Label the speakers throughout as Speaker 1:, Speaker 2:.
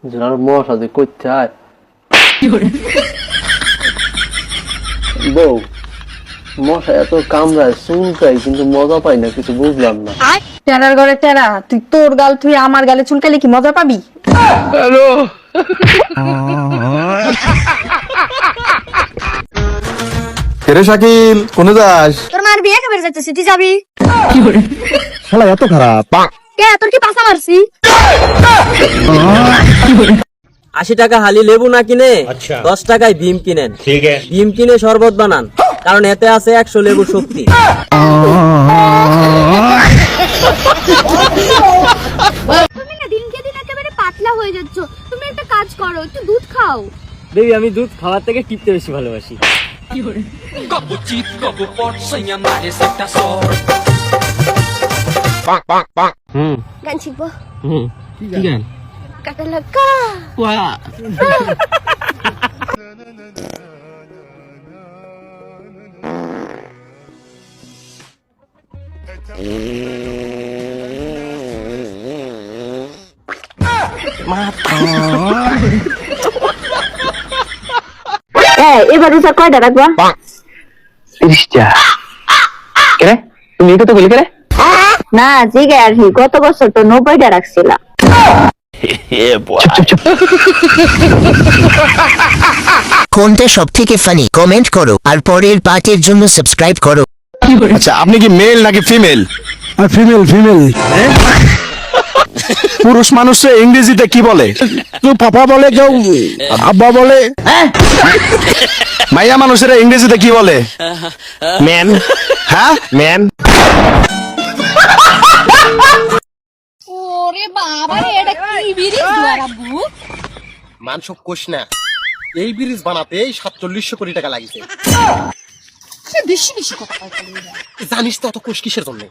Speaker 1: যার মশা যে করতে হয় বউ, মশা এত কামড়ায় চুলকায় কিন্তু মজা পাই না, কিছু বুঝলাম না।
Speaker 2: টেরার ঘরে টেরা, তুই তোর গাল তুই আমার গালে চুলকালে কি মজা পাবি?
Speaker 1: হ্যালো
Speaker 3: রে শাকিল, কোনে যাস?
Speaker 2: তোর মার বিয়ে কবে যাচ্ছিস, তুই যাবি?
Speaker 3: শালা এত খারাপ।
Speaker 2: কে তোর কি পাছা মারছি?
Speaker 4: 80 টাকা হালি লেবু না কিনে 10 টাকায় ভীম কিনেন। ভীম কিনে শরবত বানান, কারণ এতে আছে 100 লেবু শক্তি।
Speaker 5: তুমি না দিনকে দিন একেবারে পাতলা হয়ে যাচ্ছ, তুমি একটা কাজ করো, একটু দুধ খাও।
Speaker 4: বেবি, আমি দুধ খাওয়ার থেকে টিপতে বেশি ভালোবাসি।
Speaker 5: গান শিখবো?
Speaker 4: কি গান?
Speaker 5: কাটা লাগা।
Speaker 2: এবার রোজা কয়টা রাখবা?
Speaker 1: 30টা। কে তুমি এই কথা বলি কে?
Speaker 2: না জিগে আর কি, গত বছর তো 90টা রাখছিলা।
Speaker 6: কোনটা সব থেকে ফানি কমেন্ট করো আর পরের পার্টের জন্য সাবস্ক্রাইব করো।
Speaker 3: আচ্ছা, আপনি কি মেল নাকি ফিমেল? Female female. পুরুষ মানুষে ইংরেজিতে কি বলে? কেউ পাপা বলে, কেউ আব্বা বলে। মাইয়া মানুষেরা ইংরেজিতে কি বলে? ম্যান। হ্যাঁ, ম্যান।
Speaker 5: ওরে বাবা রে, এটা কি বিরিজ বাবু?
Speaker 7: মাংস কোষ না, এই ব্রিজ বানাতে 4700 কোটি টাকা লাগিছে।
Speaker 5: বেশি বেশি কথা বলে।
Speaker 7: জানিস তো অত কোষ কিসের জন্য?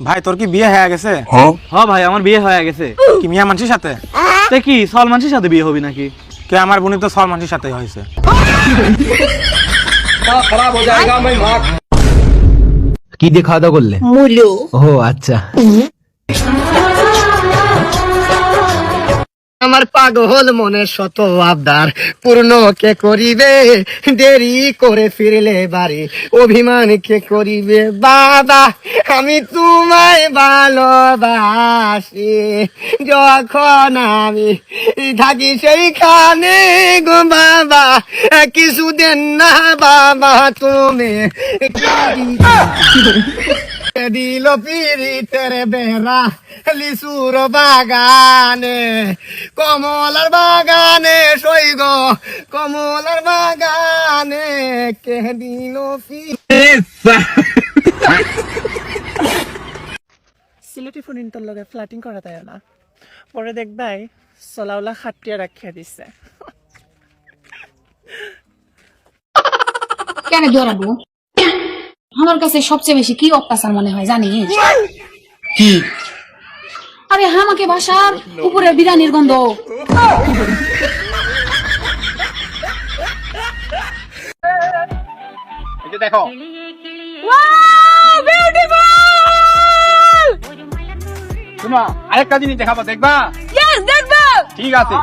Speaker 8: ভাই তোর কি বিয়ে হয়ে গেছে?
Speaker 4: হ্যাঁ ভাই, আমার বিয়ে হয়ে গেছে।
Speaker 8: কি মিয়া মানুষের সাথে?
Speaker 4: তে কি সলমানসির সাথে বিয়ে হবি নাকি?
Speaker 8: কে আমার বোনের তো সব মানুষের সাথে হয়েছে।
Speaker 6: কি দিয়ে খাওয়া দাওয়া করলে?
Speaker 2: মূলো।
Speaker 6: ও আচ্ছা।
Speaker 7: আমার পাগল মনের শত আবদার পূর্ণ কে করিবে, দেরি করে ফিরলে বাড়ি অভিমান কে করিবে। বাবা আমি তোমায় ভালোবাসি, যখন আমি থাকি সেইখানে গো বাবা, কিছু দেন না বাবা তুমি দিল পিরিতের বেড়া লিচুর বাগানে, কমলার বাগানে সইগ, কমলার বাগানে কে দিল
Speaker 9: সিলেটি ফোনিনটোর লগে ফ্লাটিং করা তাই না, পরে দেখবাই চলাওলা খাটিয়া রাখিয়া দিছে।
Speaker 5: কেন দৌড়াবো? আমার কাছে সবচেয়ে বেশি কি অত্যাচার মনে হয় জানিস?
Speaker 7: কি?
Speaker 5: আরে আমাকে বাসার উপরে বিরানির গন্ধ।
Speaker 7: দেখো
Speaker 9: শোনো, আরেকটা জিনিস দেখাবো, দেখবা? ঠিক আছে।